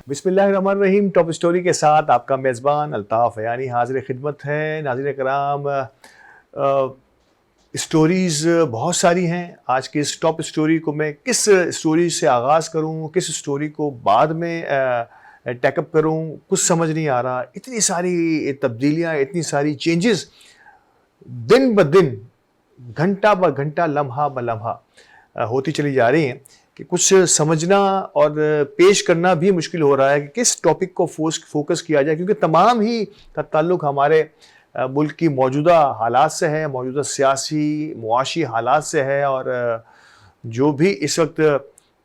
बिस्मिल्लाहिर्रहमानिर्रहीम। Top story के साथ आपका मेज़बान अल्ताफ़ यानी हाज़िर खिदमत है। नाज़रीन कराम, स्टोरीज़ बहुत सारी हैं। आज की इस टॉप स्टोरी को मैं किस स्टोरी से आगाज़ करूं, किस स्टोरी को बाद में टैकअप करूं, कुछ समझ नहीं आ रहा। इतनी सारी तब्दीलियां, इतनी सारी चेंजेस दिन ब दिन, घंटा ब घंटा, लम्हा ब लम्हा होती चली जा रही हैं कि कुछ समझना और पेश करना भी मुश्किल हो रहा है कि किस टॉपिक को फोकस किया जाए, क्योंकि तमाम ही का ताल्लुक हमारे मुल्क की मौजूदा हालात से है, मौजूदा सियासी मुआशी हालात से है। और जो भी इस वक्त,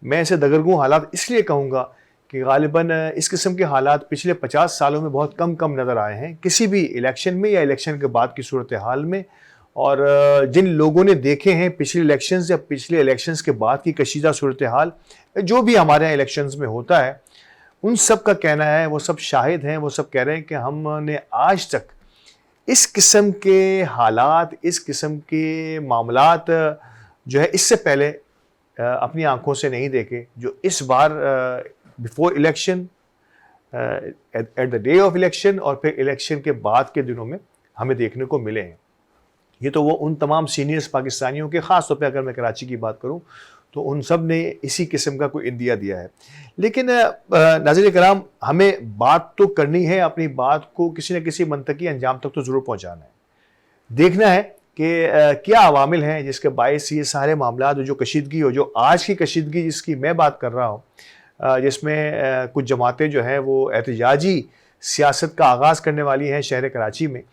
मैं इसे दगरगूं हालात इसलिए कहूँगा कि गालिबन इस किस्म के हालात पिछले 50 सालों में बहुत कम नज़र आए हैं, किसी भी इलेक्शन में या इलेक्शन के बाद की सूरत हाल में। और जिन लोगों ने देखे हैं पिछले इलेक्शंस या पिछले इलेक्शंस के बाद की कशीदा सूरत हाल, जो भी हमारे यहाँ इलेक्शंस में होता है, उन सब का कहना है, वो सब शाहिद हैं, वो सब कह रहे हैं कि हमने आज तक इस किस्म के हालात, इस किस्म के मामलात जो है इससे पहले अपनी आंखों से नहीं देखे, जो इस बार before election, at the day of election और फिर इलेक्शन के बाद के दिनों में हमें देखने को मिले हैं। ये तो वो उन तमाम सीनियर्स पाकिस्तानियों के, ख़ास तौर पे अगर मैं कराची की बात करूं तो उन सब ने इसी किस्म का कोई इंदिया दिया है। लेकिन नाज़रीन कराम, हमें बात तो करनी है, अपनी बात को किसी न किसी मंतकी अंजाम तक तो ज़रूर पहुंचाना है। देखना है कि क्या अवामिल हैं जिसके बायस ये सारे मामला, जो कशीदगी हो, जो आज की कशीदगी जिसकी मैं बात कर रहा हूँ, जिसमें कुछ जमातें जो हैं वो एहतजाजी सियासत का आगाज़ करने वाली हैं शहर कराची में,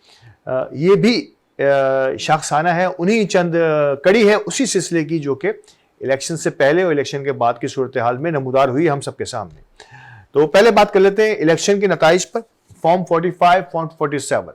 ये भी शाखसाना है, उन्हीं चंद कड़ी है उसी सिलसिले की जो कि इलेक्शन से पहले और इलेक्शन के बाद की सूरत हाल में नमूदार हुई हम सबके सामने। तो पहले बात कर लेते हैं इलेक्शन के नताइज पर। फॉर्म 45, फॉर्म 47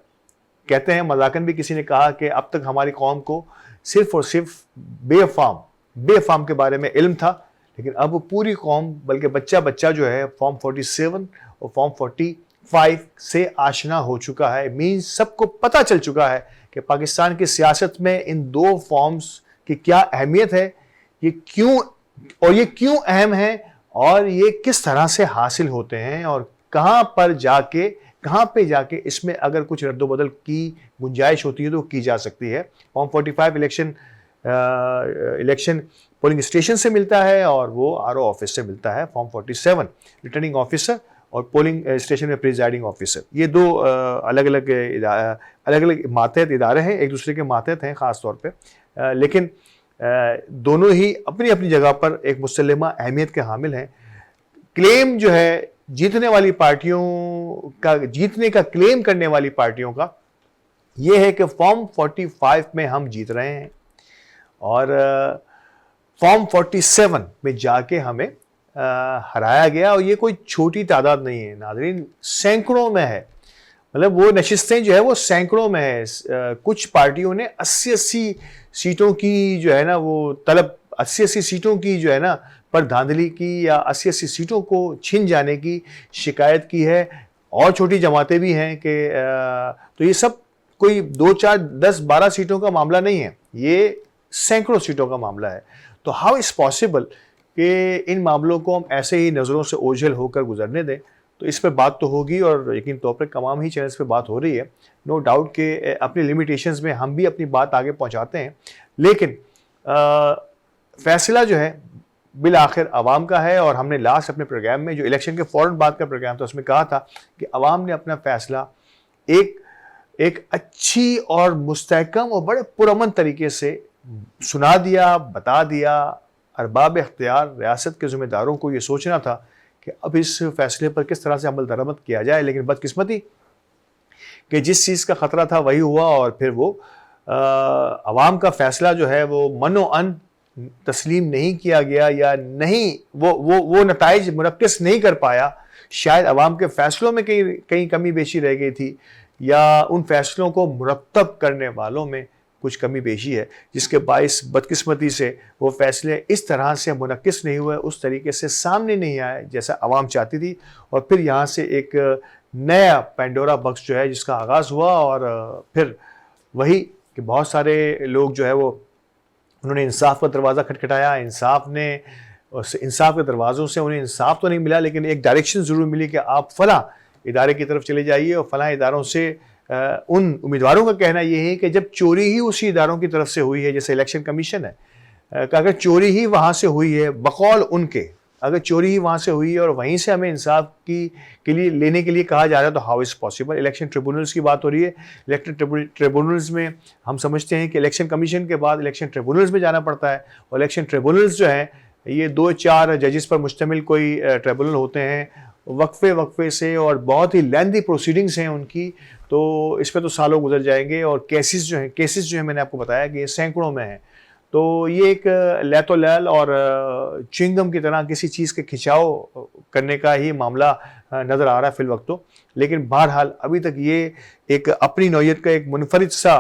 कहते हैं, मजाकन भी किसी ने कहा कि अब तक हमारी कौम को सिर्फ और सिर्फ बेफाम के बारे में इल्म था, लेकिन अब पूरी कौम, बल्कि बच्चा बच्चा जो है फॉर्म 47 और फॉर्म 45 से आशना हो चुका है। मीन्स सबको पता चल चुका है कि पाकिस्तान की सियासत में इन दो फॉर्म्स की क्या अहमियत है, ये क्यों अहम है, और ये किस तरह से हासिल होते हैं, और कहाँ पे जाके इसमें अगर कुछ रद्दोबदल की गुंजाइश होती है तो की जा सकती है। फॉर्म 45 इलेक्शन पोलिंग स्टेशन से मिलता है और वो आरओ ऑफिस से मिलता है। फॉर्म 47 रिटर्निंग ऑफिसर और पोलिंग स्टेशन में प्रिजाइडिंग ऑफिसर, ये दो अलग अलग मातहत इदारे हैं, एक दूसरे के मातहत हैं ख़ास तौर पे, लेकिन दोनों ही अपनी अपनी जगह पर एक मुसल्लमा अहमियत के हामिल हैं। क्लेम जो है जीतने का क्लेम करने वाली पार्टियों का ये है कि फॉर्म 45 में हम जीत रहे हैं और फॉर्म 47 में जाके हमें हराया गया। और ये कोई छोटी तादाद नहीं है नाज़रीन, सैकड़ों में है, मतलब वो नशिस्तें जो है वो सैकड़ों में है। कुछ पार्टियों ने 80 सीटों की जो है ना वो तलब, 80 सीटों की जो है ना पर धांधली की, या 80 सीटों को छिन जाने की शिकायत की है। और छोटी जमातें भी हैं कि तो ये सब कोई 2, 4, 10, 12 सीटों का मामला नहीं है, ये सैकड़ों सीटों का मामला है। तो हाउ इज़ पॉसिबल कि इन मामलों को हम ऐसे ही नज़रों से ओझल होकर गुजरने दें? तो इस पर बात तो होगी और यकीन तौर पर तमाम ही चैनल्स पे बात हो रही है। नो डाउट कि अपनी लिमिटेशंस में हम भी अपनी बात आगे पहुंचाते हैं, लेकिन फैसला जो है बिल आखिर अवाम का है। और हमने लास्ट अपने प्रोग्राम में, जो इलेक्शन के फ़ौरन बाद का प्रोग्राम था, उसमें कहा था कि अवाम ने अपना फैसला एक अच्छी और मुस्तहकम और बड़े पुरअमन तरीके से सुना दिया, बता दिया। अरबाब इख्तियार, रियासत के ज़िम्मेदारों को ये सोचना था कि अब इस फैसले पर किस तरह से अमल दरामद किया जाए, लेकिन बदकिस्मती कि जिस चीज़ का ख़तरा था वही हुआ, और फिर वो अवाम का फ़ैसला जो है वो मनो अन तस्लीम नहीं किया गया, या नहीं वो नताइज मुनक्किस नहीं कर पाया। शायद अवाम के फ़ैसलों में कहीं कमी बेशी रह गई थी, या उन फैसलों को मुरतब करने वालों में कुछ कमी बेशी है, जिसके बाइस बदकिस्मती से वो फैसले इस तरह से मुनक्किस नहीं हुए, उस तरीके से सामने नहीं आए जैसा आवाम चाहती थी। और फिर यहाँ से एक नया पेंडोरा बॉक्स जो है जिसका आगाज़ हुआ, और फिर वही कि बहुत सारे लोग जो है वो उन्होंने इंसाफ का दरवाज़ा खटखटाया, इंसाफ ने इंसाफ के दरवाज़ों से उन्हें इंसाफ तो नहीं मिला, लेकिन एक डायरेक्शन ज़रूर मिली कि आप फ़लाँ इदारे की तरफ चले जाइए और फ़लाँ इदारों से उन उम्मीदवारों का कहना ये है कि जब चोरी ही उसी इदारों की तरफ से हुई है, जैसे इलेक्शन कमीशन है, कि अगर चोरी ही वहाँ से हुई है बकौल उनके, अगर चोरी ही वहाँ से हुई है और वहीं से हमें इंसाफ के लिए लेने के लिए कहा जा रहा है, तो how is possible. Election tribunals की बात हो रही है। इलेक्शन ट्रिब्यूनल्स में हम समझते हैं कि इलेक्शन कमीशन के बाद इलेक्शन ट्रिब्यूनल्स में जाना पड़ता है, और इलेक्शन ट्रिब्यूनल्स जो हैं ये 2-4 जजेस पर मुश्तमिल कोई ट्रिब्यूनल होते हैं, वक्फे से, और बहुत ही लेंथी प्रोसीडिंग्स हैं उनकी, तो इस पर तो सालों गुजर जाएंगे। और केसेस जो हैं मैंने आपको बताया कि ये सैकड़ों में हैं। तो ये एक लैतोलैल और च्युइंगम की तरह किसी चीज़ के खिंचाव करने का ही मामला नज़र आ रहा है फिल वक्त तो। लेकिन बहरहाल अभी तक ये एक अपनी नौयत का एक मुनफरिद सा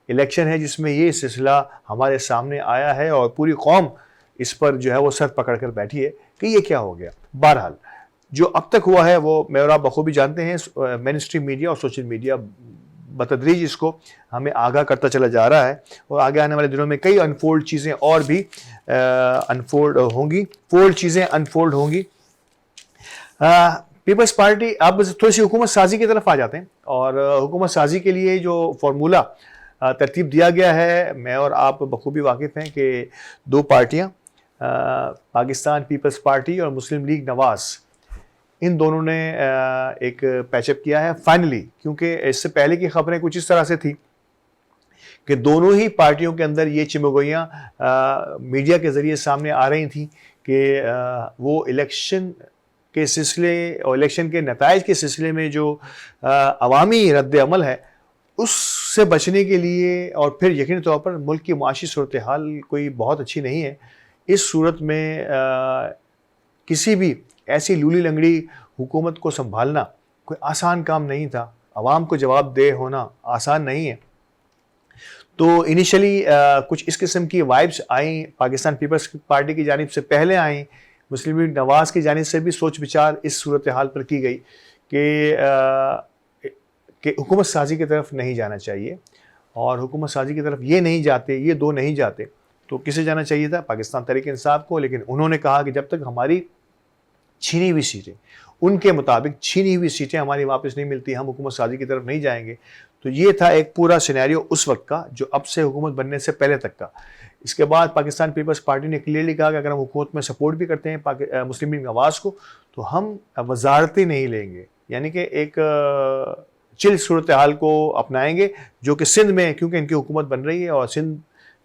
इलेक्शन है जिसमें ये सिलसिला हमारे सामने आया है, और पूरी कौम इस पर जो है वो सर पकड़ कर बैठी है कि ये क्या हो गया। बहरहाल जो अब तक हुआ है वो मैं और आप बखूबी जानते हैं। मेन स्ट्रीम मीडिया और सोशल मीडिया बतदरीज इसको हमें आगाह करता चला जा रहा है, और आगे आने वाले दिनों में कई अनफोल्ड चीज़ें और भी अनफोल्ड होंगी। पीपल्स पार्टी अब थोड़ी सी हुकूमत साजी की तरफ आ जाते हैं, और हुकूमत साजी के लिए जो फार्मूला तरतीब दिया गया है, मैं और आप बखूबी वाकिफ़ हैं कि दो पार्टियाँ, पाकिस्तान पीपल्स पार्टी और मुस्लिम लीग नवाज़, इन दोनों ने एक पैचअप किया है फाइनली। क्योंकि इससे पहले की खबरें कुछ इस तरह से थी कि दोनों ही पार्टियों के अंदर ये चिमगोइयाँ मीडिया के ज़रिए सामने आ रही थी कि वो इलेक्शन के सिलसिले और इलेक्शन के नताइज के सिलसिले में जो अवामी रद्द-ए-अमल है उससे बचने के लिए, और फिर यकीनी तौर पर मुल्क की माशी सूरत हाल कोई बहुत अच्छी नहीं है। इस सूरत में किसी भी ऐसी लूली लंगड़ी हुकूमत को संभालना कोई आसान काम नहीं था। अवाम को जवाब दे होना आसान नहीं है। तो इनिशियली कुछ इस किस्म की वाइब्स आई पाकिस्तान पीपल्स पार्टी की जानिब से, पहले आई मुस्लिम लीग नवाज़ की जानिब से भी सोच विचार इस सूरत हाल पर की गई कि हुकूमत साजी की तरफ नहीं जाना चाहिए, और हुकूमत साजी की तरफ ये दो नहीं जाते तो किसे जाना चाहिए था? पाकिस्तान तहरीक इंसाफ को। लेकिन उन्होंने कहा कि जब तक हमारी छीनी हुई सीटें, उनके मुताबिक छीनी हुई सीटें हमारी वापस नहीं मिलती, हम हुकूमत साजी की तरफ नहीं जाएंगे। तो ये था एक पूरा सिनेरियो उस वक्त का, जो अब से हुकूमत बनने से पहले तक का। इसके बाद पाकिस्तान पीपल्स पार्टी ने क्लियरली कहा कि अगर हम हुकूमत में सपोर्ट भी करते हैं मुस्लिम लीग नवाज़ को, तो हम वजारतें नहीं लेंगे, यानी कि एक चिल सूरत हाल को अपनाएंगे, जो कि सिंध में, क्योंकि इनकी हुकूमत बन रही है और सिंध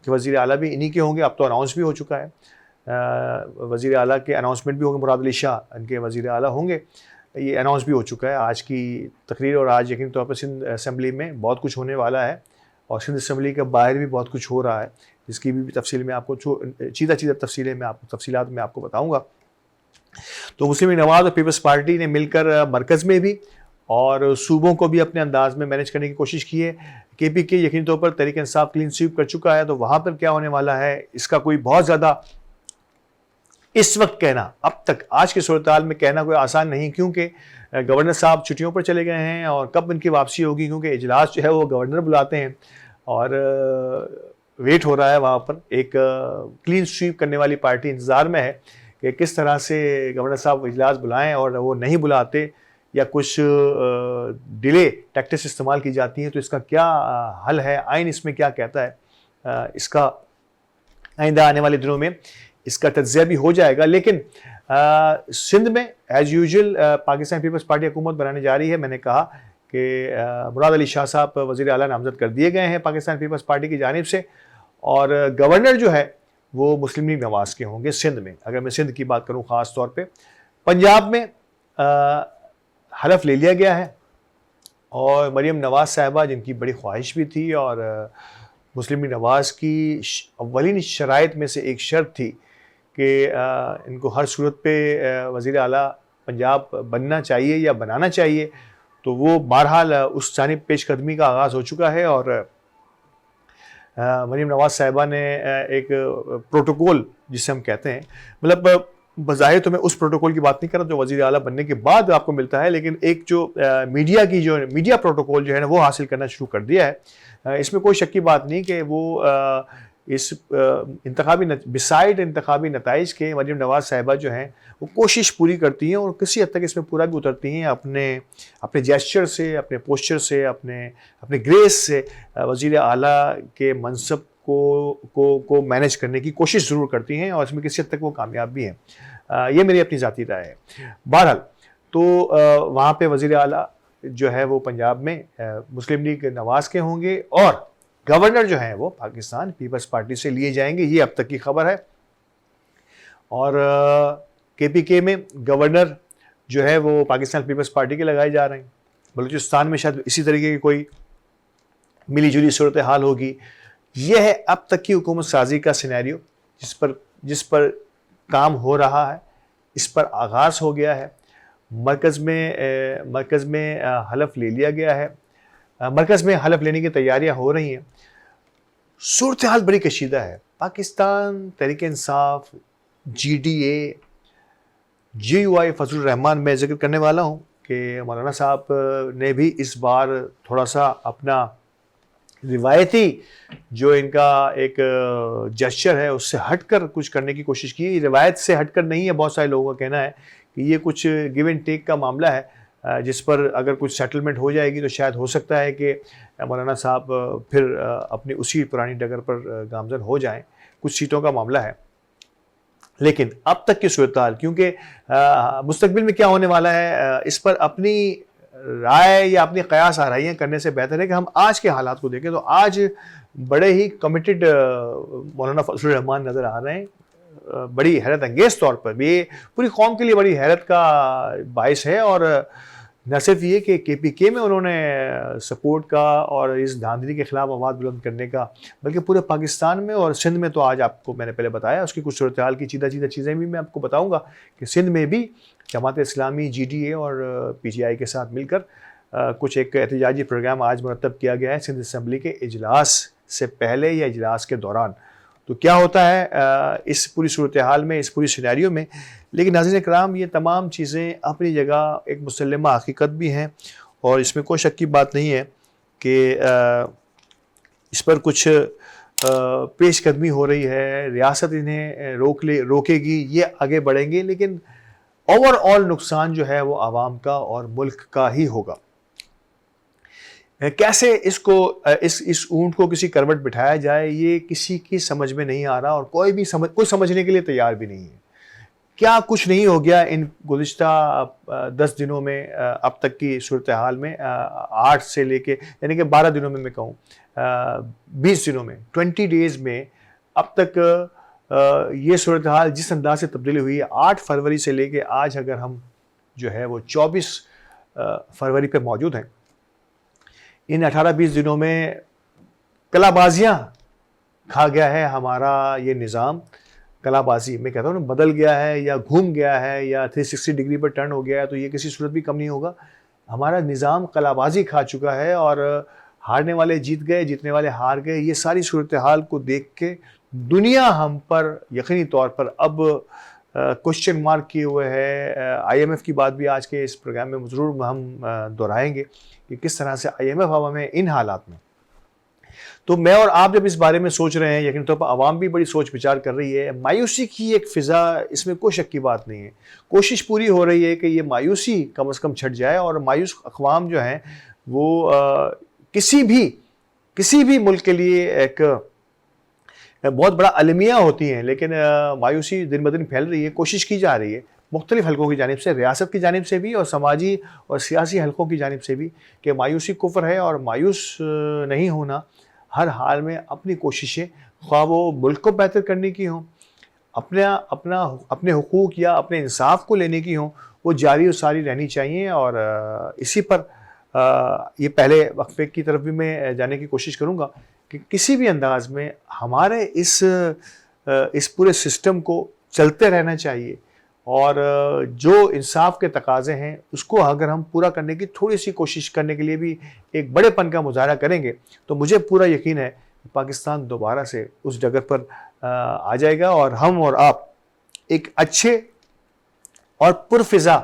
के वज़ीर आला भी इन्हीं के होंगे। अब तो अनाउंस भी हो चुका है, वज़ीर आला के अनाउंसमेंट भी होंगे, मुराद अली शाह इनके वज़ीर आला होंगे, ये अनाउंस भी हो चुका है आज की तकरीर। और आज यकीन तौर पर सिंध असम्बली में बहुत कुछ होने वाला है, और सिंध असम्बली के बाहर भी बहुत कुछ हो रहा है, जिसकी भी तफसील में आपको चीज़ा तफसीलात में आपको बताऊँगा। तो मुस्लिम लीग नवाज़ और पीपल्स पार्टी ने मिलकर मरकज़ में भी और सूबों को भी अपने अंदाज में मैनेज करने की कोशिश की है। KPK यकीनी तौर पर तहरीक इंसाफ क्लीन स्वीप कर चुका है, तो वहाँ पर क्या होने वाला है इसका कोई बहुत ज़्यादा इस वक्त कहना, अब तक आज की सूरत हाल में कहना कोई आसान नहीं, क्योंकि गवर्नर साहब छुट्टियों पर चले गए हैं, और कब इनकी वापसी होगी, क्योंकि इजलास जो है वो गवर्नर बुलाते हैं, और वेट हो रहा है वहाँ पर। एक क्लीन स्वीप करने वाली पार्टी इंतज़ार में है कि किस तरह से गवर्नर साहब इजलास बुलाएं, और वो नहीं बुलाते या कुछ डिले टैक्टिक्स इस्तेमाल की जाती हैं, तो इसका क्या हल है, आइन इसमें क्या कहता है, इसका आइंदा आने वाले दिनों में इसका तज्ज़िया भी हो जाएगा। लेकिन सिंध में as usual Pakistan Peoples Party हुकूमत बनाने जा रही है। मैंने कहा कि मुराद अली शाह साहब वज़ीर आला नामज़द कर दिए गए हैं पाकिस्तान पीपल्स पार्टी की जानिब से, और गवर्नर जो है वो मुस्लिम लीग नवाज़ के होंगे सिंध में। अगर मैं सिंध की बात करूँ ख़ास तौर पर, पंजाब में हलफ ले लिया गया है, और मरीम नवाज़ साहिबा, जिनकी बड़ी ख्वाहिश भी थी, और मुस्लिम लीग नवाज़ की अव्वलीन शराइत में से एक शर्त थी कि इनको हर सूरत पे वज़ीर आला पंजाब बनना चाहिए या बनाना चाहिए, तो वो बहरहाल उस जानिब पेशकदमी का आगाज़ हो चुका है। और मरीम नवाज़ साहिबा ने एक प्रोटोकॉल जिसे हम कहते हैं, मतलब बज़ाहिर तो मैं उस प्रोटोकॉल की बात नहीं कर रहा जो वज़ीर आला बनने के बाद आपको मिलता है, लेकिन एक जो मीडिया प्रोटोकॉल जो है ना वो हासिल करना शुरू कर दिया है। इसमें कोई शक की बात नहीं कि वो इस बिसाइड इंतखाबी नताइज के मरीम नवाज साहिबा जो हैं वो कोशिश पूरी करती हैं और किसी हद तक इसमें पूरा भी उतरती हैं, अपने अपने जेस्चर से, अपने पोस्चर से, अपने अपने ग्रेस से वज़ीर आला के मनसब को मैनेज करने की कोशिश ज़रूर करती हैं और इसमें किसी हद तक वो कामयाब भी हैं। ये मेरी अपनी ज़ाती राय है। बहरहाल तो वहाँ पे वज़ीर आला जो है वो पंजाब में मुस्लिम लीग नवाज़ के होंगे और गवर्नर जो हैं वो पाकिस्तान पीपल्स पार्टी से लिए जाएंगे, ये अब तक की खबर है। और KPK में गवर्नर जो है वो पाकिस्तान पीपल्स पार्टी के लगाए जा रहे हैं। बलूचिस्तान में शायद इसी तरीके की कोई मिली जुली सूरत हाल होगी। यह है अब तक की हुकूमत साजी का सिनेरियो जिस पर काम हो रहा है, इस पर आगाज़ हो गया है। मरकज़ में हलफ ले लिया गया है, मरकज़ में हलफ लेने की तैयारियां हो रही हैं। सूरत हाल बड़ी कशीदा है। पाकिस्तान तहरीक इंसाफ, GDA, GUI फजलुर रहमान में जिक्र करने वाला हूँ कि मौलाना साहब ने भी इस बार थोड़ा सा अपना रिवायती जो इनका एक जेस्चर है उससे हटकर कुछ करने की कोशिश की। रिवायत से हटकर नहीं है, बहुत सारे लोगों का कहना है कि ये कुछ गिव एंड टेक का मामला है जिस पर अगर कुछ सेटलमेंट हो जाएगी तो शायद हो सकता है कि मौलाना साहब फिर अपनी उसी पुरानी डगर पर गामजन हो जाएं। कुछ सीटों का मामला है, लेकिन अब तक की सूरत हाल, क्योंकि मुस्तकबिल में क्या होने वाला है इस पर अपनी राय या अपनी कयास आराइयाँ करने से बेहतर है कि हम आज के हालात को देखें। तो आज बड़े ही कमिटेड मौलाना फजलुर रहमान नज़र आ रहे हैं, बड़ी हैरत अंगेज़ तौर पर। ये पूरी कौम के लिए बड़ी हैरत का बाइस है। और न सिर्फ ये कि KPK में उन्होंने सपोर्ट का और इस धांधली के ख़िलाफ़ आवाज़ बुलंद करने का, बल्कि पूरे पाकिस्तान में और सिंध में तो आज आपको मैंने पहले बताया उसकी कुछ सूरत हाल की चीज़ा चीज़ें भी मैं आपको बताऊँगा कि सिंध में भी जमात इस्लामी, GDA और PTI के साथ मिलकर कुछ एक एहतजाजी प्रोग्राम आज मुरतब किया गया है सिंध असम्बली के इजलास से पहले या इजलास के दौरान। तो क्या होता है इस पूरी सूरत हाल में, इस पूरी सिनेरियो में। लेकिन नाज़रीन कराम, ये तमाम चीज़ें अपनी जगह एक मुसल्लमा हकीकत भी हैं और इसमें कोई शक की बात नहीं है कि इस पर कुछ पेशकदमी हो रही है। रियासत इन्हें रोकेगी, ये आगे बढ़ेंगे, लेकिन ओवरऑल नुकसान जो है वो आवाम का और मुल्क का ही होगा। कैसे इसको इस ऊंट को किसी करवट बिठाया जाए, ये किसी की समझ में नहीं आ रहा और कोई समझने के लिए तैयार भी नहीं है। क्या कुछ नहीं हो गया इन गुज़िश्ता 10 दिनों में, अब तक की सूरत हाल में, 8 से लेके यानी कि 12 दिनों में मैं कहूँ 20 दिनों में, 20 डेज़ में अब तक ये सूरत हाल जिस अंदाज से तब्दीली हुई है। 8 फरवरी से लेके आज अगर हम जो है वो 24 फरवरी पे मौजूद हैं, इन 18-20 दिनों में कलाबाजियाँ खा गया है हमारा ये निज़ाम। कलाबाजी मैं कहता हूँ ना, बदल गया है या घूम गया है या 360 डिग्री पर टर्न हो गया है, तो ये किसी सूरत भी कम नहीं होगा। हमारा निज़ाम कलाबाजी खा चुका है और हारने वाले जीत गए, जीतने वाले हार गए। ये सारी सूरत हाल को देख के दुनिया हम पर यकीनी तौर पर अब क्वेश्चन मार्क किए हुए है। IMF की बात भी आज के इस प्रोग्राम में ज़रूर हम दोहराएंगे कि किस तरह से IMF हमें इन हालात में। तो मैं और आप जब इस बारे में सोच रहे हैं, यकीन तौर पर आवाम भी बड़ी सोच विचार कर रही है। मायूसी की एक फ़िज़ा, इसमें कोई शक की बात नहीं है। कोशिश पूरी हो रही है कि ये मायूसी कम से कम छट जाए और मायूस अक़वाम जो हैं वो किसी भी मुल्क के लिए एक बहुत बड़ा अलमिया होती हैं, लेकिन मायूसी दिन ब दिन फैल रही है। कोशिश की जा रही है मुख्तलिफ़ हलकों की जानिब से, रियासत की जानिब से भी और समाजी और सियासी हलकों की जानिब से भी, कि मायूसी कुफ्र है और मायूस नहीं होना। हर हाल में अपनी कोशिशें, ख्वाह वो मुल्क को बेहतर करने की हों, अपने हुकूक या अपने इंसाफ को लेने की हों, वो जारी और सारी रहनी चाहिए। और इसी पर ये पहले वक्फे की तरफ भी मैं जाने की कोशिश करूँगा कि किसी भी अंदाज में हमारे इस पूरे सिस्टम को चलते रहना चाहिए और जो इंसाफ के तकाज़े हैं उसको अगर हम पूरा करने की थोड़ी सी कोशिश करने के लिए भी एक बड़ेपन का मुजाहरा करेंगे, तो मुझे पूरा यकीन है कि पाकिस्तान दोबारा से उस जगह पर आ जाएगा और हम और आप एक अच्छे और पुरफ़िज़ा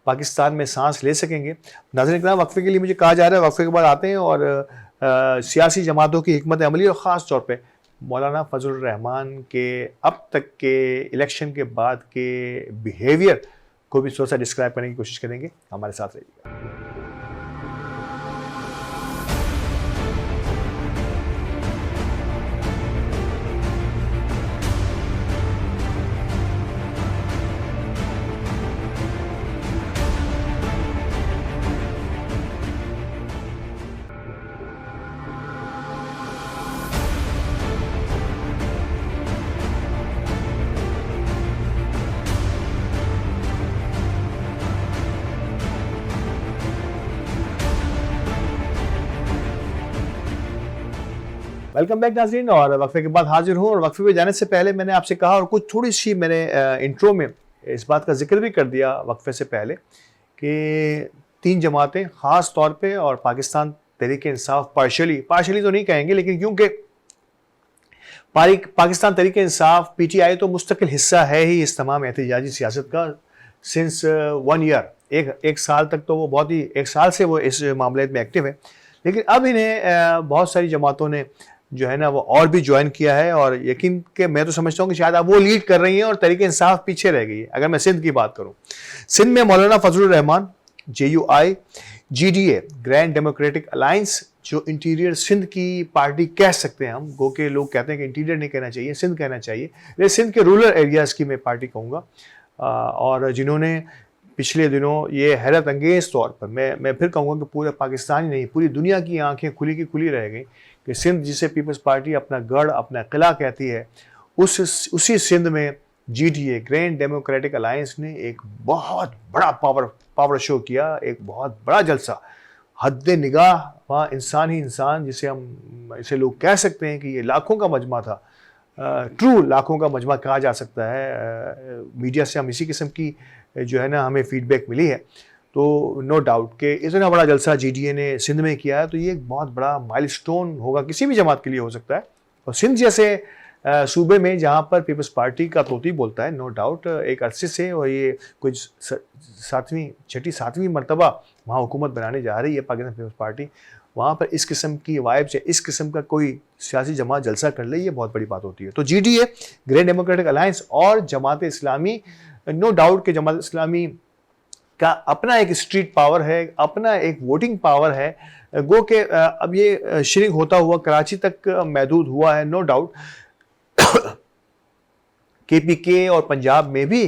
पाकिस्तान में सांस ले सकेंगे। नाज़रीन इकराम, वक्फे के लिए मुझे कहा जा रहा है, वक्फे के बाद आते हैं और सियासी जमातों की हिकमत अमली और ख़ास तौर पे मौलाना फजलुर रहमान के अब तक के इलेक्शन के बाद के बिहेवियर को भी थोड़ा सा डिस्क्राइब करने की कोशिश करेंगे। हमारे साथ रहिएगा। वेलकम बैक नाज़रीन, और वक्फे के बाद हाजिर हूँ। और वक्फे पे जाने से पहले मैंने आपसे कहा, और कुछ थोड़ी सी मैंने इंट्रो में इस बात का जिक्र भी कर दिया वक्फे से पहले, कि 3 जमातें ख़ास तौर पे, और पाकिस्तान तहरीक इंसाफ पार्शली तो नहीं कहेंगे, लेकिन क्योंकि पाकिस्तान तहरीक इंसाफ PTI तो मुस्तकिल हिस्सा है ही इस तमाम एहतजाजी सियासत का सिंस 1 ईयर, एक साल तक तो वो बहुत ही 1 साल से वो इस मामले में एक्टिव है। लेकिन अब इन्हें बहुत सारी जमातों ने जो है ना वो और भी ज्वाइन किया है, और यकीन के मैं तो समझता हूँ कि शायद अब वो लीड कर रही हैं और तहरीक इंसाफ पीछे रह गई है। अगर मैं सिंध की बात करूँ, सिंध में मौलाना Fazlur Rahman, JUI, GDA grand democratic alliance, जो इंटीरियर सिंध की पार्टी कह सकते हैं हम, गो के लोग कहते हैं कि इंटीरियर नहीं कहना चाहिए, सिंध कहना चाहिए, लेकिन सिंध के रूरल एरियाज़ की मैं पार्टी कहूँगा, और जिन्होंने पिछले दिनों ये हैरत अंगेज़ तौर पर, मैं फिर कहूँगा कि पूरे पाकिस्तान ही नहीं, पूरी दुनिया की आंखें खुली की खुली रह गई कि सिंध जिसे पीपल्स पार्टी अपना गढ़, अपना किला कहती है, उसी सिंध में GDA ग्रैंड डेमोक्रेटिक अलायंस ने एक बहुत बड़ा पावर शो किया, एक बहुत बड़ा जलसा, हद निगाह वहाँ इंसान ही इंसान, जिसे हम इसे लोग कह सकते हैं कि ये लाखों का मजमा था, ट्रू लाखों का मजमा कहा जा सकता है। मीडिया से हम इसी किस्म की जो है ना हमें फीडबैक मिली है। तो नो डाउट कि इतना बड़ा जलसा GDA ने सिंध में किया है, तो ये एक बहुत बड़ा माइलस्टोन होगा, किसी भी जमात के लिए हो सकता है। और सिंध जैसे सूबे में जहाँ पर पीपल्स पार्टी का तोती बोलता है, नो डाउट एक अरसे से, और ये कुछ 7वीं मरतबा वहाँ हुकूमत बनाने जा रही है पाकिस्तान पीपल्स पार्टी, वहाँ पर इस किस्म की वाइब से, इस किस्म का कोई सियासी जमात जलसा कर ले, ये बहुत बड़ी बात होती है। तो GDA ग्रैंड डेमोक्रेटिक अलायंस और जमात इस्लामी, नो डाउट कि जमात इस्लामी का अपना एक स्ट्रीट पावर है, अपना एक वोटिंग पावर है, गो के अब ये श्रिंक होता हुआ कराची तक महदूद हुआ है, नो डाउट। KPK और पंजाब में भी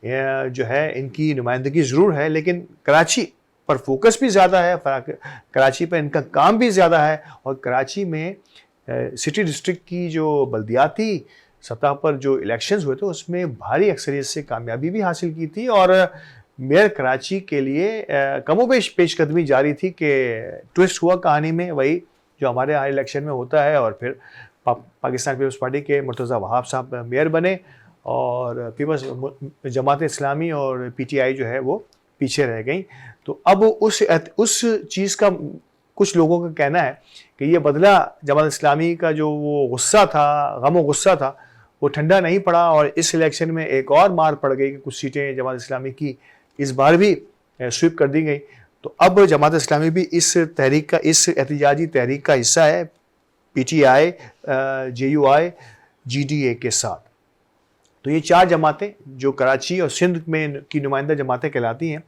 जो है इनकी नुमाइंदगी ज़रूर है, लेकिन कराची पर फोकस भी ज़्यादा है, कराची पर इनका काम भी ज़्यादा है, और कराची में सिटी डिस्ट्रिक्ट की जो बल्दियाती सतह पर जो इलेक्शंस हुए थे उसमें भारी अक्सरियत से कामयाबी भी हासिल की थी, और मेयर कराची के लिए कमोबेश पेशकदमी जारी थी कि ट्विस्ट हुआ कहानी में, वही जो हमारे यहाँ इलेक्शन में होता है, और फिर पाकिस्तान पीपल्स पार्टी के मुर्तज़ा वहाब साहब मेयर बने, और पीपल्स जमात इस्लामी और PTI जो है वो पीछे रह गई। तो अब उस चीज़ का कुछ लोगों का कहना है कि ये बदला जमात इस्लामी का जो वो गुस्सा था, गम गुस्सा था, वो ठंडा नहीं पड़ा, और इस इलेक्शन में एक और मार पड़ गई कि कुछ सीटें जमात इस्लामी की इस बार भी स्वीप कर दी गई। तो अब जमात इस्लामी भी इस तहरीक का, इस एहतजाजी तहरीक का हिस्सा है, PTI, JUI, GDA के साथ। तो ये 4 जमातें जो कराची और सिंध में की नुमाइंदा जमातें कहलाती हैं,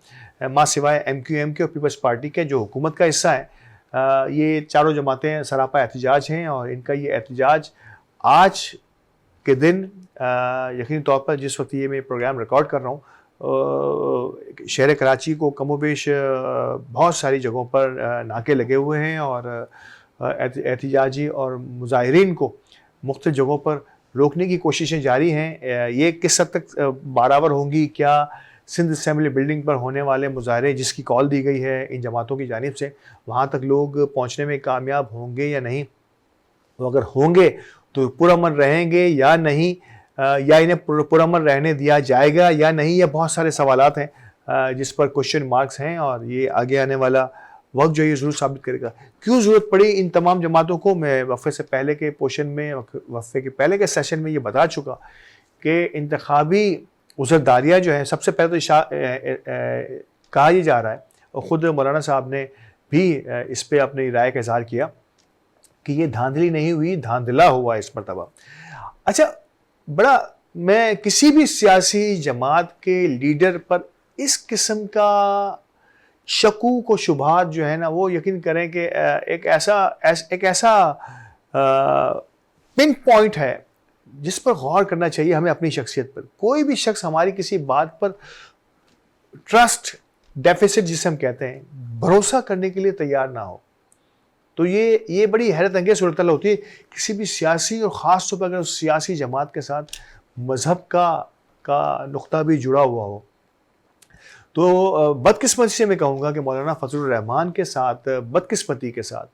मां सिवाय MQM के और पीपल्स पार्टी के जो हुकूमत का हिस्सा है, ये चारों जमातें सरापा एहतजाज हैं, और इनका ये एहतजाज आज के दिन यकीनी तौर पर जिस वक्त ये मैं प्रोग्राम रिकॉर्ड कर रहा हूँ, शहर कराची को कमोबेश बहुत सारी जगहों पर नाके लगे हुए हैं, और एहतजाजी और मुजाहिरीन को मुख्तलिफ जगहों पर रोकने की कोशिशें जारी हैं। ये किस हद तक बराबर होंगी, क्या सिंध असेंबली बिल्डिंग पर होने वाले मुजाहरे जिसकी कॉल दी गई है इन जमातों की जानिब से, वहाँ तक लोग पहुँचने में कामयाब होंगे या नहीं, तो अगर होंगे तो पुरअमन रहेंगे या नहीं, या इन्हें पुरअमन रहने दिया जाएगा या नहीं, ये बहुत सारे सवालात हैं जिस पर क्वेश्चन मार्क्स हैं, और ये आगे आने वाला वक्त जो ये ज़रूर साबित करेगा क्यों ज़रूरत पड़ी इन तमाम जमातों को। मैं वफ़े से पहले के पोर्शन में, वफ़े के पहले के सेशन में ये बता चुका कि इंतखाबी उज़रदारियाँ जो है, सबसे पहले तो कहा ही जा रहा है, और ख़ुद मौलाना साहब ने भी इस पर अपनी राय का इज़हार किया कि ये धांधली नहीं हुई, धांधला हुआ इस मरतबा। अच्छा, बड़ा मैं किसी भी सियासी जमात के लीडर पर इस किस्म का शकूक व शुबहात जो है ना, वो यकीन करें कि एक ऐसा पिन पॉइंट है जिस पर गौर करना चाहिए हमें अपनी शख्सियत पर। कोई भी शख्स हमारी किसी बात पर ट्रस्ट डेफिसिट जिसे हम कहते हैं, भरोसा करने के लिए तैयार ना हो, तो ये बड़ी हैरत अंगेज सूरत होती है किसी भी सियासी, और ख़ास तौर पर अगर उस सियासी जमात के साथ मज़हब का नुक्ता भी जुड़ा हुआ हो। तो बदकिस्मती से मैं कहूँगा कि मौलाना फजलुर रहमान के साथ, बदकिस्मती के साथ,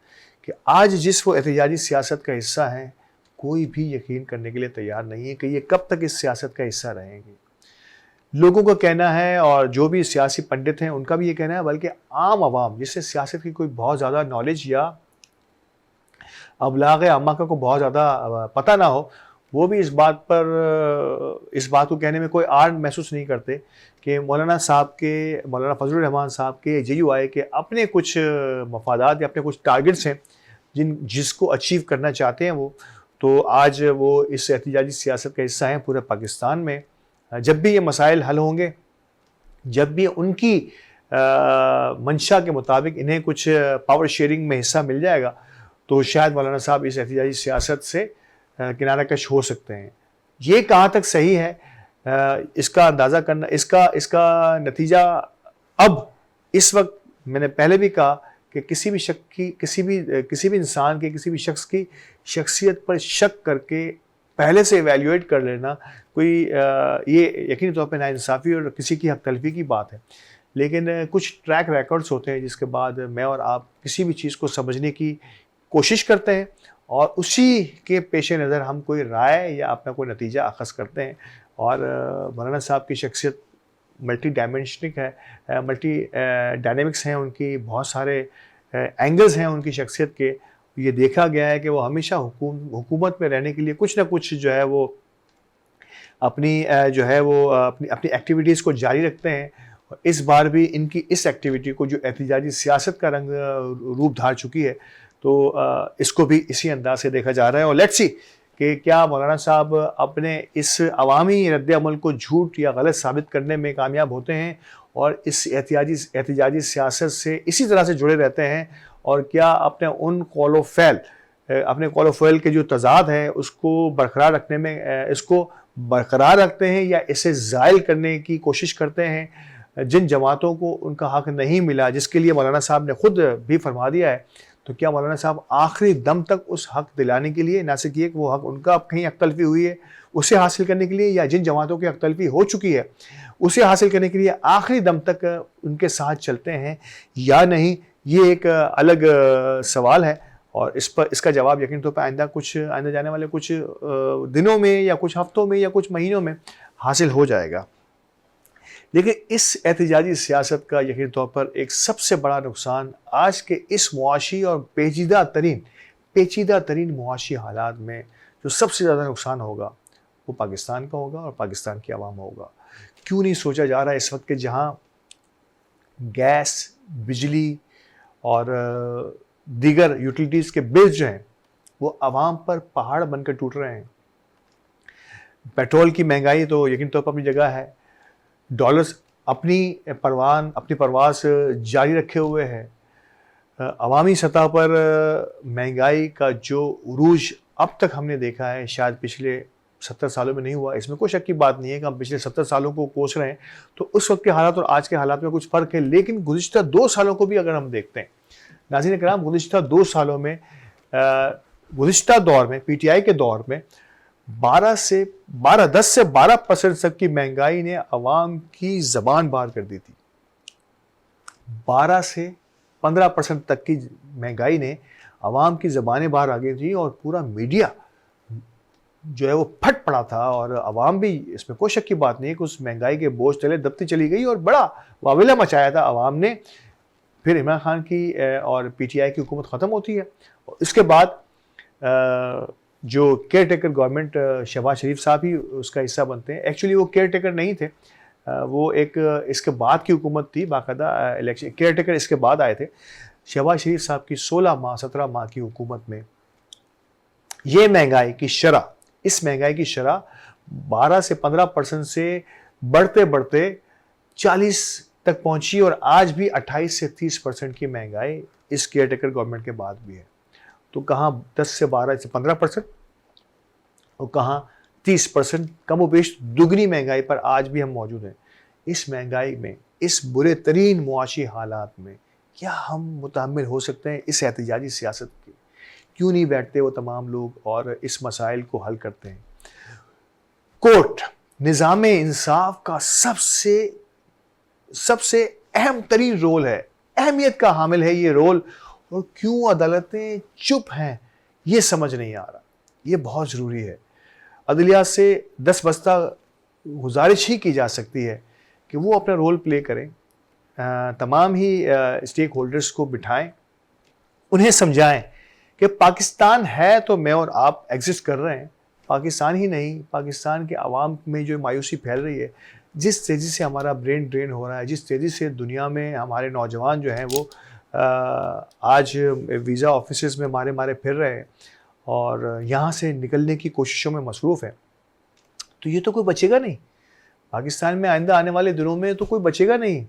कि आज जिस वो एहतजाजी सियासत का हिस्सा हैं, कोई भी यकीन करने के लिए तैयार नहीं है कि ये कब तक इस सियासत का हिस्सा रहेंगे। लोगों का कहना है, और जो भी सियासी पंडित हैं उनका भी ये कहना है, बल्कि आम आवाम जिससे सियासत की कोई बहुत ज़्यादा नॉलेज या अबलाग आमा को बहुत ज़्यादा पता ना हो, वो भी इस बात को कहने में कोई आड़ महसूस नहीं करते कि मौलाना फजलुर रहमान साहब के JUI के अपने कुछ मफादात या अपने कुछ टारगेट्स हैं जिसको अचीव करना चाहते हैं वो। तो आज वो इस एहतजाजी सियासत का हिस्सा हैं पूरे पाकिस्तान में। जब भी ये मसाइल हल होंगे, जब भी उनकी मंशा के मुताबिक इन्हें कुछ पावर शेयरिंग में हिस्सा मिल जाएगा, तो शायद मौलाना साहब इस एहतजाजी सियासत से किनारा कश हो सकते हैं। ये कहाँ तक सही है, इसका अंदाज़ा करना, इसका नतीजा अब इस वक्त, मैंने पहले भी कहा कि किसी भी इंसान के, किसी भी शख्स की शख्सियत पर शक करके पहले से एवेल्यूएट कर लेना कोई ये यकीनी तौर पे नाइंसाफ़ी और किसी की हक तलफ़ी की बात है। लेकिन कुछ ट्रैक रिकॉर्ड्स होते हैं जिसके बाद मैं और आप किसी भी चीज़ को समझने की कोशिश करते हैं, और उसी के पेश नज़र हम कोई राय या अपना कोई नतीजा अख़ज़ करते हैं। और मौलाना साहब की शख्सियत मल्टी डायमेंशनिक है, मल्टी डायनेमिक्स हैं, उनकी बहुत सारे एंगल्स हैं उनकी शख्सियत के। ये देखा गया है कि वो हमेशा हुकूमत में रहने के लिए कुछ ना कुछ जो है वो अपनी अपनी एक्टिविटीज़ को जारी रखते हैं। और इस बार भी इनकी इस एक्टिविटी को, जो एहतजाजी सियासत का रंग रूप धार चुकी है, तो इसको भी इसी अंदाज से देखा जा रहा है। और लेट्स सी कि क्या मौलाना साहब अपने इस अवामी रद्द-ए-अमल को झूठ या गलत साबित करने में कामयाब होते हैं, और इस एहतजाजी सियासत से इसी तरह से जुड़े रहते हैं, और क्या अपने उन कौल फ़ैल के जो तज़ाद हैं उसको बरकरार रखने में, इसको बरकरार रखते हैं, या इसे ज़ाइल करने की कोशिश करते हैं जिन जमातों को उनका हक़ नहीं मिला, जिसके लिए मौलाना साहब ने खुद भी फरमा दिया है। तो क्या मौलाना साहब आखिरी दम तक उस हक़ दिलाने के लिए, ना सिर्फ ये कि वो हक़ उनका कहीं हक़ तलफ़ी हुई है उसे हासिल करने के लिए, या जिन जमातों की हक़ तलफ़ी हो चुकी है उसे हासिल करने के लिए आखिरी दम तक उनके साथ चलते हैं या नहीं, ये एक अलग सवाल है। और इसका जवाब यकीन तौर पर आइंदा जाने वाले कुछ दिनों में, या कुछ हफ्तों में, या कुछ महीनों में हासिल हो जाएगा। लेकिन इस एहतजाजी सियासत का यकीनी तौर पर एक सबसे बड़ा नुकसान आज के इस मुआशी और पेचीदा तरीन मुआशी हालात में जो सबसे ज़्यादा नुकसान होगा वो पाकिस्तान का होगा और पाकिस्तान की आवाम होगा। क्यों नहीं सोचा जा रहा है इस वक्त के जहाँ गैस, बिजली और दीगर यूटिलिटीज़ के बिल्स जो हैं वो आवाम पर पहाड़ बनकर टूट रहे हैं। पेट्रोल की महंगाई तो यकीन तौर पर अपनी जगह है, डॉलर्स अपनी परवास जारी रखे हुए है। अवामी सतह पर महंगाई का जो उरूज अब तक हमने देखा है शायद पिछले 70 सालों में नहीं हुआ। इसमें कोई शक की बात नहीं है कि हम पिछले 70 सालों को कोस रहे हैं, तो उस वक्त के हालात और आज के हालात में कुछ फ़र्क है। लेकिन गुज़िश्ता 2 सालों को भी अगर हम देखते हैं, नाज़रीन किराम, गुज़िश्ता 2 सालों में, गुज़िश्ता दौर में, PTI के दौर में 10 से 12% तक की महंगाई ने अवाम की ज़बान बाहर कर दी थी। 12 से 15% तक की महंगाई ने अवाम की ज़बानें बाहर आ गई थी, और पूरा मीडिया जो है वो फट पड़ा था, और अवाम भी, इसमें कोई शक की बात नहीं है कि उस महंगाई के बोझ तले दबती चली गई, और बड़ा वावेला मचाया था अवाम ने। फिर इमरान खान की और PTI की हुकूमत ख़त्म होती है, और इसके बाद जो केयर टेकर गवर्नमेंट, शहबाज शरीफ साहब ही उसका हिस्सा बनते हैं। एक्चुअली वो केयर टेकर नहीं थे, वो एक इसके बाद की हुकूमत थी, बाकायदा इलेक्शन केयर टेकर इसके बाद आए थे। शहबाज शरीफ साहब की 17 माह की हुकूमत में ये महंगाई की शरह, इस महंगाई की शरह 12 से 15% से बढ़ते बढ़ते 40 तक पहुंची और आज भी 28 से 30% की महंगाई इस केयरटेकर गवर्नमेंट के बाद भी है। तो कहाँ 10 से 12 से 15% और कहाँ 30%, कमोबेश दुगनी महंगाई पर आज भी हम मौजूद हैं। इस महंगाई में, इस बुरे तरीन मुआशी हालात में क्या हम मुतहम्मिल हो सकते हैं इस एहतिजाजी सियासत की? क्यों नहीं बैठते वो तमाम लोग और इस मसाइल को हल करते हैं? कोर्ट निज़ाम इंसाफ का सबसे अहम तरीन रोल है, अहमियत का हामिल है ये रोल, और क्यों अदालतें चुप हैं ये समझ नहीं आ रहा। ये बहुत ज़रूरी है। अदलिया से 10 बस्ता गुजारिश ही की जा सकती है कि वो अपना रोल प्ले करें, तमाम ही स्टेक होल्डर्स को बिठाएं, उन्हें समझाएं कि पाकिस्तान है तो मैं और आप एग्जिस्ट कर रहे हैं। पाकिस्तान ही नहीं, पाकिस्तान के अवाम में जो मायूसी फैल रही है, जिस तेज़ी से हमारा ब्रेन ड्रेन हो रहा है, जिस तेज़ी से दुनिया में हमारे नौजवान जो हैं वो आज वीज़ा ऑफिसेस में मारे मारे फिर रहे हैं और यहाँ से निकलने की कोशिशों में मसरूफ़ है, तो ये तो कोई बचेगा नहीं। पाकिस्तान में आइंदा आने वाले दिनों में तो कोई बचेगा नहीं।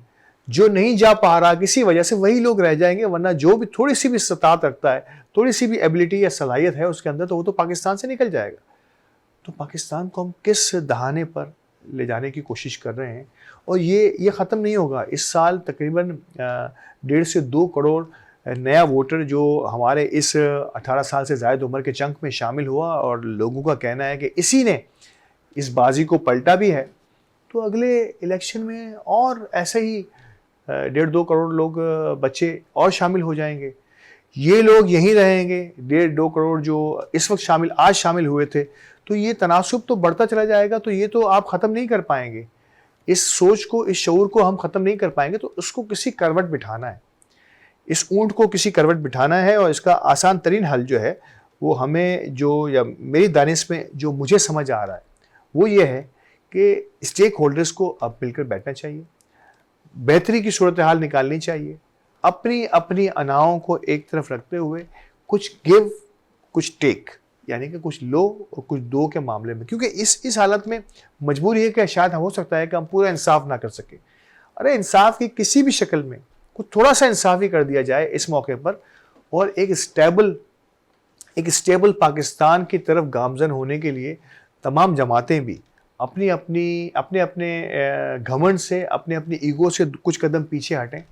जो नहीं जा पा रहा किसी वजह से वही लोग रह जाएंगे, वरना जो भी थोड़ी सी भी इस्तात रखता है, थोड़ी सी भी एबिलिटी या सलाहियत है उसके अंदर, तो वो तो पाकिस्तान से निकल जाएगा। तो पाकिस्तान को हम किस दहाने पर ले जाने की कोशिश कर रहे हैं, और ये ख़त्म नहीं होगा। इस साल तकरीबन 1.5 से 2 करोड़ नया वोटर जो हमारे इस 18 साल से ज़ायद उम्र के चंक में शामिल हुआ, और लोगों का कहना है कि इसी ने इस बाजी को पलटा भी है। तो अगले इलेक्शन में और ऐसे ही 1.5-2 करोड़ लोग बच्चे और शामिल हो जाएंगे। ये लोग यहीं रहेंगे, 1.5-2 करोड़ जो इस वक्त आज शामिल हुए थे, तो ये तनासुब तो बढ़ता चला जाएगा। तो ये तो आप ख़त्म नहीं कर पाएंगे, इस सोच को, इस शऊर को हम ख़त्म नहीं कर पाएंगे। तो उसको किसी करवट बिठाना है, इस ऊंट को किसी करवट बिठाना है, और इसका आसान तरीन हल जो है वो हमें, जो या मेरी दानिश में जो मुझे समझ आ रहा है वो ये है कि स्टेक होल्डर्स को अब मिलकर बैठना चाहिए, बेहतरी की सूरत हाल निकालनी चाहिए, अपनी अपनी अनाओं को एक तरफ रखते हुए कुछ गिव कुछ टेक, यानी कि कुछ लो और कुछ दो के मामले में। क्योंकि इस हालत में मजबूरी है कि शायद हो सकता है कि हम पूरा इंसाफ ना कर सके। अरे इंसाफ की किसी भी शक्ल में कुछ थोड़ा सा इंसाफ ही कर दिया जाए इस मौके पर, और एक स्टेबल पाकिस्तान की तरफ गामजन होने के लिए तमाम जमातें भी अपने अपने घमंड से, अपने अपनी ईगो से कुछ कदम पीछे हटें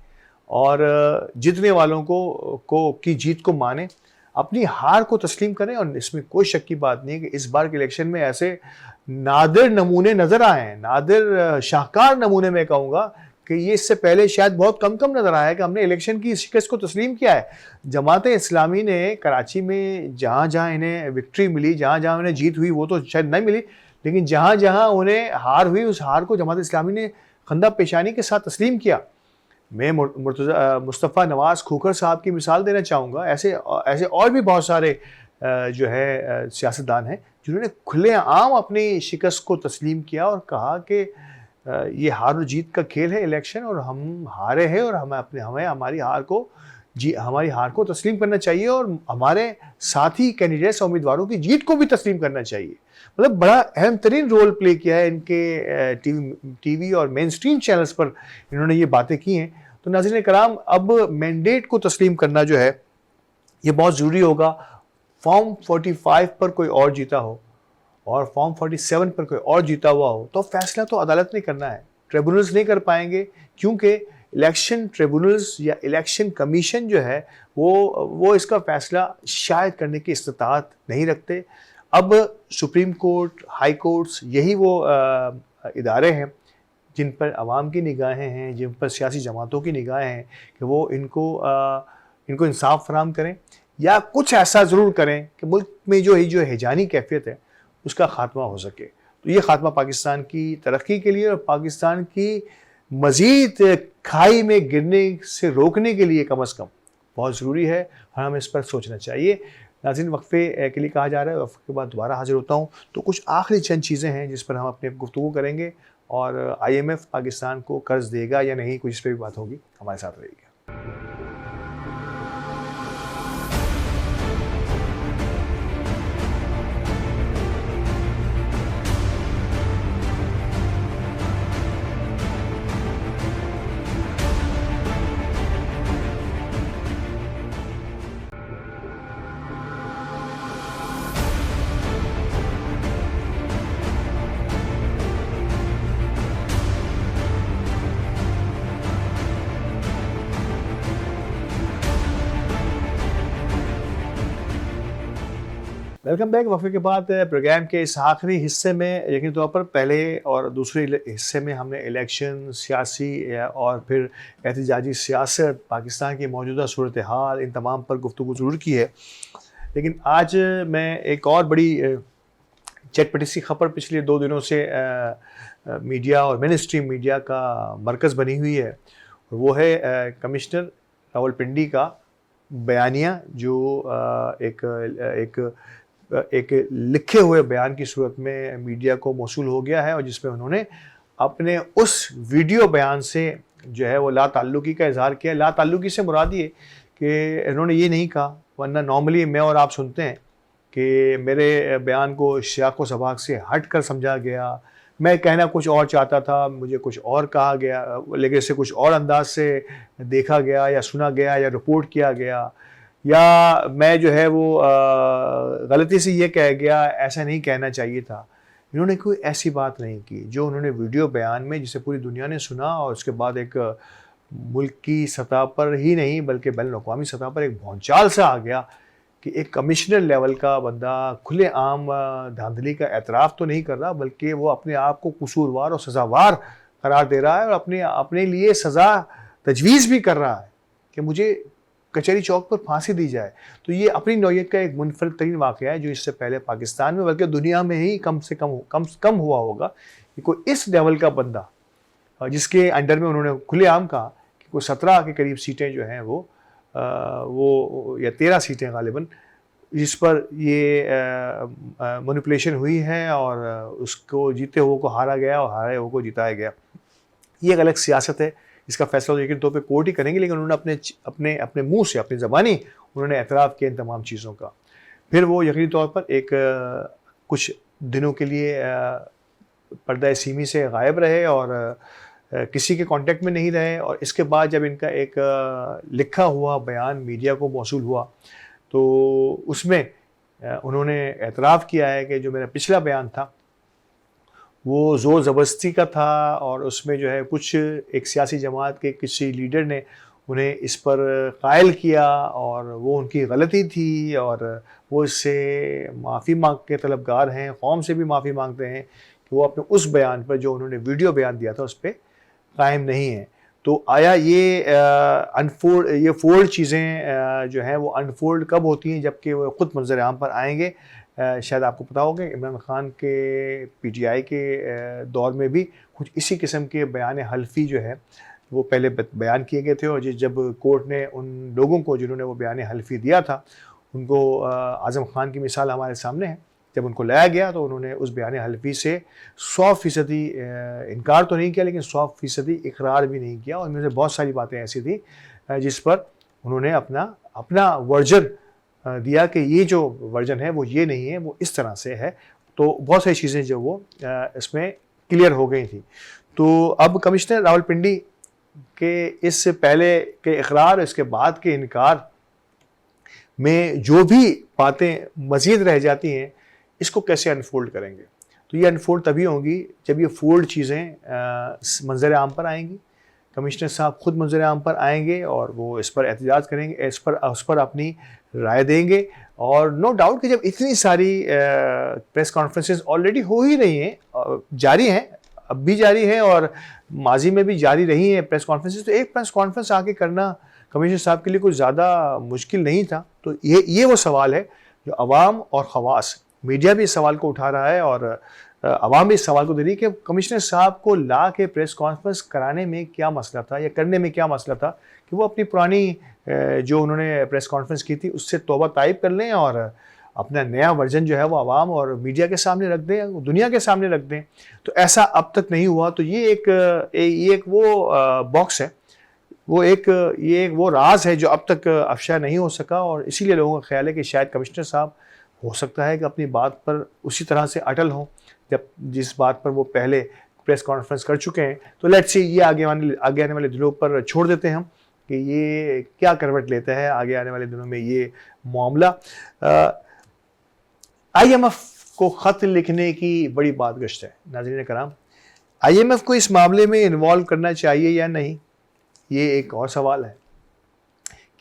और जीतने वालों की जीत को माने, अपनी हार को तस्लीम करें। और इसमें कोई शक की बात नहीं है कि इस बार के इलेक्शन में ऐसे नादिर नमूने नज़र आए हैं, नादिर शाहकार नमूने में कहूँगा कि ये इससे पहले शायद बहुत कम नज़र आया है कि हमने इलेक्शन की शिकस्त को तस्लीम किया है। जमात इस्लामी ने कराची में जहाँ जहाँ इन्हें विक्ट्री मिली, जहाँ जहाँ उन्हें जीत हुई, वो तो शायद नहीं मिली, लेकिन जहाँ जहाँ उन्हें हार हुई उस हार को जमात इस्लामी ने खंदा पेशानी के साथ तस्लीम किया। मैं मुस्तफ़ा नवाज़ खोखर साहब की मिसाल देना चाहूँगा। ऐसे और भी बहुत सारे जो है सियासतदान हैं जिन्होंने खुलेआम अपनी शिकस्त को तस्लीम किया और कहा कि ये हार और जीत का खेल है इलेक्शन, और हम हारे हैं और हमें हमारी हार को तस्लीम करना चाहिए और हमारे साथी कैंडिडेट्स और उम्मीदवारों की जीत को भी तस्लीम करना चाहिए। मतलब बड़ा अहम तरीन रोल प्ले किया है इनके टीवी और मेन स्ट्रीम चैनल्स पर इन्होंने ये बातें की हैं। तो नाज़रीन कराम, अब मैंडेट को तस्लीम करना जो है ये बहुत ज़रूरी होगा। फॉर्म 45 पर कोई और जीता हो और फॉर्म 47 पर कोई और जीता हुआ हो, तो फैसला तो अदालत ने करना है, ट्रिब्यूनल्स नहीं कर पाएंगे, क्योंकि इलेक्शन ट्रिब्यूनल्स या इलेक्शन कमीशन जो है वो इसका फैसला शायद करने की इस्तिताअत नहीं रखते। अब सुप्रीम कोर्ट, हाई कोर्ट्स, यही वो इदारे हैं जिन पर आवाम की निगाहें हैं, जिन पर सियासी जमातों की निगाहें हैं कि वो इनको इंसाफ फराहम करें या कुछ ऐसा ज़रूर करें कि मुल्क में जो हिजानी कैफियत है उसका ख़ात्मा हो सके। तो ये ख़ात्मा पाकिस्तान की तरक्की के लिए और पाकिस्तान की मज़ीद खाई में गिरने से रोकने के लिए कम अज़ कम बहुत ज़रूरी है, और हमें इस पर सोचना चाहिए। नाज़रीन, वक्फ़े के लिए कहा जा रहा है, वक्फ़े के बाद दोबारा हाजिर होता हूँ। तो कुछ आखिरी चंद चीज़ें हैं जिस पर हम अपने गुफ्तगू करेंगे, और IMF पाकिस्तान को कर्ज़ देगा या नहीं, कुछ इस पर भी बात होगी। हमारे साथ रहिएगा। Welcome back. वक्फे के बाद प्रोग्राम के इस आखिरी हिस्से में यकीनी तौर पर पहले और दूसरे हिस्से में हमने इलेक्शन, सियासी और फिर एहतजाजी सियासत, पाकिस्तान की मौजूदा सूरत हाल, इन तमाम पर गुफ्तगू ज़रूर की है। लेकिन आज मैं एक और बड़ी चटपटी सी खबर पिछले 2 दिनों से मीडिया और मेन स्ट्रीम मीडिया का मरकज़ बनी हुई है। वो है कमिश्नर रावलपिंडी का बयानिया, जो एक लिखे हुए बयान की सूरत में मीडिया को मौसूल हो गया है, और जिसमें उन्होंने अपने उस वीडियो बयान से जो है वो लाताल्लुकी का इजहार किया। लाताल्लुकी से मुराद ये कि इन्होंने ये नहीं कहा, वरना नॉर्मली मैं और आप सुनते हैं कि मेरे बयान को सियाक़ व सबाक़ से हट कर समझा गया, मैं कहना कुछ और चाहता था, मुझे कुछ और कहा गया, लेकिन इसे कुछ और अंदाज से देखा गया या सुना गया या रिपोर्ट किया गया, या मैं जो है वो गलती से ये कह गया, ऐसा नहीं कहना चाहिए था। इन्होंने कोई ऐसी बात नहीं की। जो उन्होंने वीडियो बयान में, जिसे पूरी दुनिया ने सुना और उसके बाद एक मुल्क की सतह पर ही नहीं बल्कि बैनुल-अक़वामी सतह पर एक भौंचाल सा आ गया कि एक कमिश्नर लेवल का बंदा खुलेआम धांधली का एतराफ़ तो नहीं कर रहा, बल्कि वो अपने आप को कसूरवार और सज़ावार करार दे रहा है और अपने लिए सज़ा तजवीज़ भी कर रहा है कि मुझे कचहरी चौक पर फांसी दी जाए। तो ये अपनी नौइयत का एक मुनफ़रिद तरीन वाक़या है, जो इससे पहले पाकिस्तान में बल्कि दुनिया में ही कम से कम हुआ होगा कि कोई इस लेवल का बंदा, जिसके अंडर में उन्होंने खुलेआम कहा कि कोई 17 के करीब सीटें जो हैं वो या 13 सीटें ग़ालिबन, जिस पर ये मैनिपुलेशन हुई है और उसको जीते हुए को हारा गया और हारे हुए को जिताया गया। ये एक अलग सियासत है, इसका फैसला तो यकीन तौर पे कोर्ट ही करेंगे, लेकिन उन्होंने अपने मुंह से, अपनी ज़बानी उन्होंने एतराफ़ किया इन तमाम चीज़ों का। फिर वो यकीनी तौर पर एक कुछ दिनों के लिए पर्दा सीमी से गायब रहे और किसी के कांटेक्ट में नहीं रहे, और इसके बाद जब इनका एक लिखा हुआ बयान मीडिया को मौसूल हुआ तो उसमें उन्होंने एतराफ़ किया है कि जो मेरा पिछला बयान था वो ज़ोर ज़बरदस्ती का था, और उसमें जो है कुछ एक सियासी जमात के किसी लीडर ने उन्हें इस पर कायल किया और वो उनकी गलती थी, और वो इससे माफ़ी मांग के तलबगार हैं, कौम से भी माफ़ी मांगते हैं कि वो अपने उस बयान पर, जो उन्होंने वीडियो बयान दिया था, उस पर कायम नहीं है। तो आया ये फोल्ड चीज़ें जो हैं वो अनफोल्ड कब होती हैं? जबकि वो ख़ुद मंज़र आम पर आएंगे। शायद आपको पता होगा इमरान खान के पीटीआई के दौर में भी कुछ इसी किस्म के बयान हल्फी जो है वो पहले बयान किए गए थे, और जब कोर्ट ने उन लोगों को जिन्होंने वो बयान हल्फी दिया था उनको, आज़म खान की मिसाल हमारे सामने है, जब उनको लाया गया तो उन्होंने उस बयान हल्फी से 100% इनकार तो नहीं किया, लेकिन 100% इकरार भी नहीं किया, और उनमें से बहुत सारी बातें ऐसी थी जिस पर उन्होंने अपना वर्जन दिया कि ये जो वर्जन है वो ये नहीं है, वो इस तरह से है। तो बहुत सारी चीज़ें जो वो इसमें क्लियर हो गई थी। तो अब कमिश्नर रावलपिंडी के इस पहले के इकरार, इसके बाद के इनकार में जो भी बातें मज़ीद रह जाती हैं, इसको कैसे अनफोल्ड करेंगे? तो ये अनफोल्ड तभी होंगी जब ये फोल्ड चीज़ें मंज़र आम पर आएंगी, कमिश्नर साहब खुद मंज़र आम पर आएंगे और वो इस पर एहतजाज करेंगे, उस पर अपनी राय देंगे। और नो डाउट कि जब इतनी सारी प्रेस कॉन्फ्रेंसेस ऑलरेडी हो ही रही हैं, जारी हैं, अब भी जारी है और माजी में भी जारी रही हैं प्रेस कॉन्फ्रेंसेस, तो एक प्रेस कॉन्फ्रेंस आके करना कमिश्नर साहब के लिए कुछ ज़्यादा मुश्किल नहीं था। तो ये वो सवाल है जो अवाम और ख़वास, मीडिया भी इस सवाल को उठा रहा है और अवाम भी इस सवाल को दे रही है कि कमिश्नर साहब को ला के प्रेस कॉन्फ्रेंस कराने में क्या मसला था या करने में क्या मसला था कि वो अपनी पुरानी जो उन्होंने प्रेस कॉन्फ्रेंस की थी उससे तौबा ताइब कर लें और अपना नया वर्जन जो है वो अवाम और मीडिया के सामने रख दें, दुनिया के सामने रख दें। तो ऐसा अब तक नहीं हुआ। तो ये एक वो बॉक्स है, ये एक वो राज है जो अब तक अफशा नहीं हो सका, और इसीलिए लोगों का ख्याल है कि शायद कमिश्नर साहब हो सकता है कि अपनी बात पर उसी तरह से अटल हों जिस बात पर वो पहले प्रेस कॉन्फ्रेंस कर चुके हैं। तो लेट्स सी, ये आगे आने वाले दिनों पर छोड़ देते हैं हम कि ये क्या करवट लेता है आगे आने वाले दिनों में ये मामला। IMF को ख़त लिखने की बड़ी बात गश्त है। नाज़रीन कराम, IMF को इस मामले में इन्वॉल्व करना चाहिए या नहीं, ये एक और सवाल है।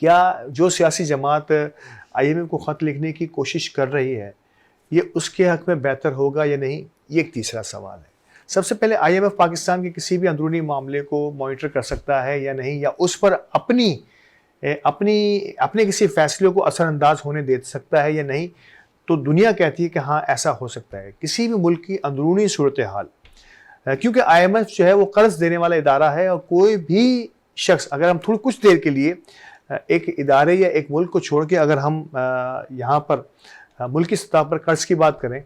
क्या जो सियासी जमात IMF को ख़त लिखने की कोशिश कर रही है ये उसके हक में बेहतर होगा या नहीं, ये एक तीसरा सवाल है। सबसे पहले आईएमएफ पाकिस्तान के किसी भी अंदरूनी मामले को मॉनिटर कर सकता है या नहीं, या उस पर अपने किसी फैसले को असरअंदाज होने दे सकता है या नहीं, तो दुनिया कहती है कि हाँ ऐसा हो सकता है। किसी भी मुल्क की अंदरूनी सूरत हाल, क्योंकि आईएमएफ जो है वो कर्ज देने वाला इदारा है, और कोई भी शख्स, अगर हम थोड़ी कुछ देर के लिए एक इदारे या एक मुल्क को छोड़ के अगर हम यहाँ पर मुल्क की सतह पर कर्ज की बात करें,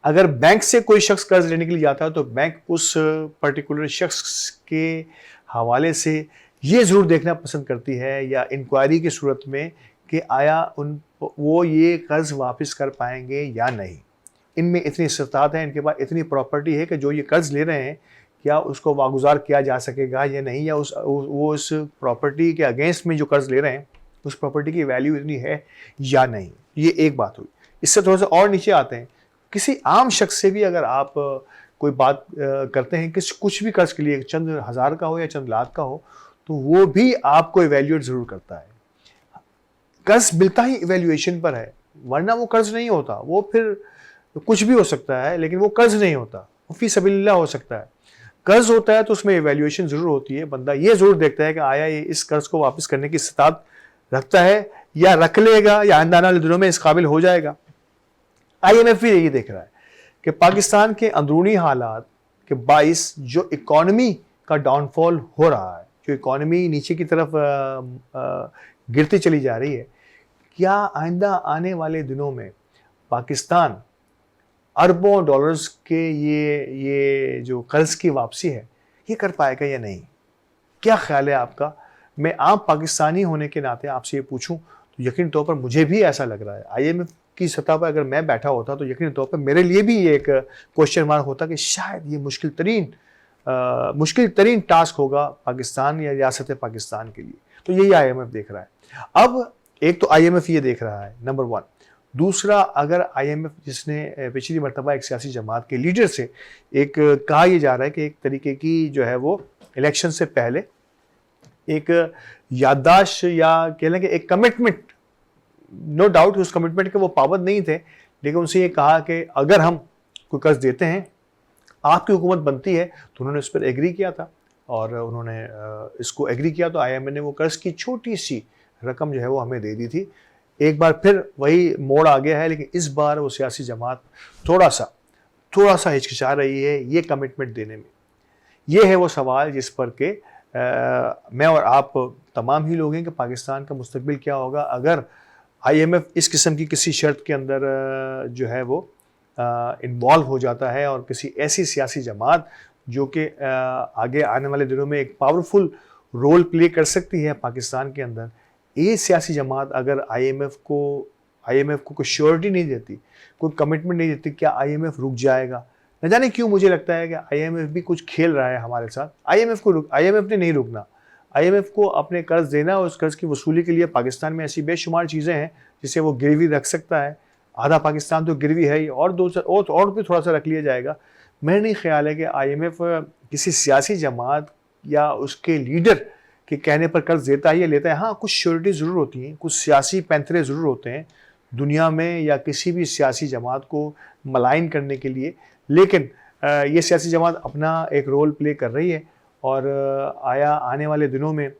अगर बैंक से कोई शख्स कर्ज लेने के लिए जाता है तो बैंक उस पर्टिकुलर शख्स के हवाले से ये ज़रूर देखना पसंद करती है, या इंक्वायरी की सूरत में, कि आया वो ये कर्ज वापस कर पाएंगे या नहीं। इनमें इतनी इस्तात है, इनके पास इतनी प्रॉपर्टी है कि जो ये कर्ज ले रहे हैं क्या उसको वागुजार किया जा सकेगा या नहीं, या उस प्रॉपर्टी के अगेंस्ट में जो कर्ज ले रहे हैं उस प्रॉपर्टी की वैल्यू इतनी है या नहीं। ये एक बात हुई। इससे थोड़ा सा और नीचे आते हैं, किसी आम शख्स से भी अगर आप कोई बात करते हैं कि कुछ भी कर्ज के लिए, चंद हज़ार का हो या चंद लाख का हो, तो वो भी आपको इवेल्यूएट ज़रूर करता है। कर्ज मिलता ही इवेल्यूएशन पर है, वरना वो कर्ज नहीं होता। वो फिर कुछ भी हो सकता है, लेकिन वो कर्ज नहीं होता, वो फी सबीलिल्लाह हो सकता है। कर्ज होता है तो उसमें इवेल्यूएशन ज़रूर होती है। बंदा ये ज़रूर देखता है कि आया ये इस कर्ज को वापस करने की इस्तात रखता है, या रख लेगा, या आने वाले दिनों में इस काबिल हो जाएगा। आईएमएफ भी यही देख रहा है कि पाकिस्तान के अंदरूनी हालात के बाइस जो इकॉनमी का डाउनफॉल हो रहा है, जो इकॉनमी नीचे की तरफ गिरती चली जा रही है, क्या आइंदा आने वाले दिनों में पाकिस्तान अरबों डॉलर्स के ये जो कर्ज की वापसी है ये कर पाएगा या नहीं? क्या ख्याल है आपका? मैं आम पाकिस्तानी होने के नाते आपसे ये पूछूं तो यकीन तौर पर मुझे भी ऐसा लग रहा है। आईएमएफ की सतह पर अगर मैं बैठा होता तो यकीन तौर पर मेरे लिए भी ये एक क्वेश्चन मार्क होता कि शायद ये मुश्किल तरीन टास्क होगा पाकिस्तान या रियासत पाकिस्तान के लिए। तो यही आईएमएफ देख रहा है। अब एक तो आईएमएफ ये देख रहा है, नंबर 1। दूसरा, अगर आईएमएफ, जिसने पिछली मरतबा एक सियासी जमात के लीडर से एक कहा यह जा रहा है कि एक तरीके की जो है वो इलेक्शन से पहले एक याददाश्त या कह लें कि एक कमिटमेंट, नो डाउट उस कमिटमेंट के वो पाबंद नहीं थे, लेकिन उनसे ये कहा कि अगर हम कोई कर्ज देते हैं, आपकी हुकूमत बनती है, तो उन्होंने इस पर एग्री किया था। और उन्होंने इसको एग्री किया तो आईएमएफ ने वो कर्ज की छोटी सी रकम जो है वो हमें दे दी थी। एक बार फिर वही मोड़ आ गया है, लेकिन इस बार वो सियासी जमात थोड़ा सा हिचकिचा रही है ये कमिटमेंट देने में। ये है वो सवाल जिस पर के मैं और आप तमाम ही लोग हैं कि पाकिस्तान का मुस्तकबिल क्या होगा अगर आईएमएफ इस किस्म की किसी शर्त के अंदर जो है वो इन्वॉल्व हो जाता है, और किसी ऐसी सियासी जमात जो कि आगे आने वाले दिनों में एक पावरफुल रोल प्ले कर सकती है पाकिस्तान के अंदर। ये सियासी जमात अगर आईएमएफ को कोई श्योरिटी नहीं देती, कोई कमिटमेंट नहीं देती, क्या आईएमएफ रुक जाएगा? न जाने क्यों मुझे लगता है कि आईएमएफ भी कुछ खेल रहा है हमारे साथ। आईएमएफ ने नहीं रुकना। आईएमएफ को अपने कर्ज देना और उस कर्ज की वसूली के लिए पाकिस्तान में ऐसी बेशुमार चीज़ें हैं जिसे वो गिरवी रख सकता है। आधा पाकिस्तान तो गिरवी है ही, और भी थोड़ा सा रख लिया जाएगा। मेरा नहीं ख्याल है कि आईएमएफ किसी सियासी जमात या उसके लीडर के कहने पर कर्ज देता है या लेता है। हाँ, कुछ श्योरिटी ज़रूर होती हैं, कुछ सियासी पैंतरे ज़रूर होते हैं दुनिया में या किसी भी सियासी जमात को मलाइन करने के लिए, लेकिन ये सियासी जमात अपना एक रोल प्ले कर रही है। और आने वाले दिनों में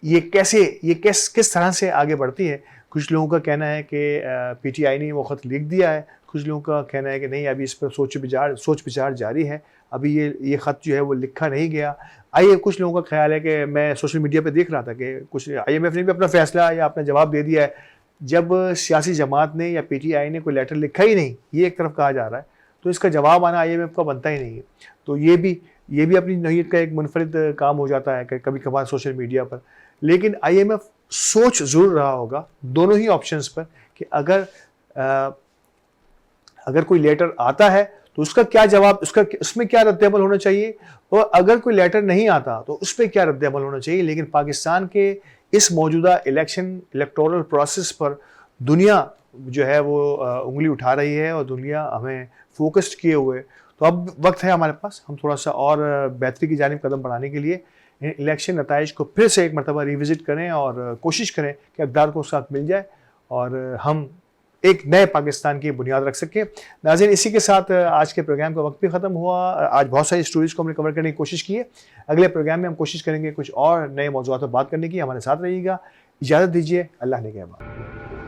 ये किस तरह से आगे बढ़ती है। कुछ लोगों का कहना है कि पीटीआई ने वो ख़त लिख दिया है, कुछ लोगों का कहना है कि नहीं, अभी इस पर सोच विचार जारी है, अभी ये ख़त जो है वो लिखा नहीं गया। कुछ लोगों का ख्याल है कि मैं सोशल मीडिया पे देख रहा था कि कुछ आईएमएफ ने भी अपना फैसला या अपना जवाब दे दिया है, जब सियासी जमात ने या पीटीआई ने कोई लेटर लिखा ही नहीं, ये एक तरफ कहा जा रहा है, तो इसका जवाब आना आईएमएफ का बनता ही नहीं है। तो ये भी अपनी नौइयत का एक मुनफरिद काम हो जाता है कि कभी कभार सोशल मीडिया पर। लेकिन आईएमएफ सोच ज़रूर रहा होगा दोनों ही ऑप्शंस पर कि अगर कोई लेटर आता है तो उसका क्या जवाब, उसमें क्या रद्द-ए-अमल होना चाहिए, और अगर कोई लेटर नहीं आता तो उस पर क्या रद्द-ए-अमल होना चाहिए। लेकिन पाकिस्तान के इस मौजूदा इलेक्टोरल प्रोसेस पर दुनिया जो है वो उंगली उठा रही है और दुनिया हमें फोकस्ड किए हुए। तो अब वक्त है हमारे पास, हम थोड़ा सा और बेहतरी की जानिब कदम बढ़ाने के लिए इलेक्शन नताइज को फिर से एक मरतबा रिविज़िट करें और कोशिश करें कि इक़्तिदार को उसका हक़ मिल जाए और हम एक नए पाकिस्तान की बुनियाद रख सकें। नाज़रीन, इसी के साथ आज के प्रोग्राम का वक्त भी ख़त्म हुआ। आज बहुत सारी स्टोरीज़ को हमने कवर करने की कोशिश की है। अगले प्रोग्राम में हम कोशिश करेंगे कुछ और नए मौज़ूआत पर बात करने की। हमारे साथ रहिएगा। इजाज़त दीजिए। अल्लाह ने कहमा।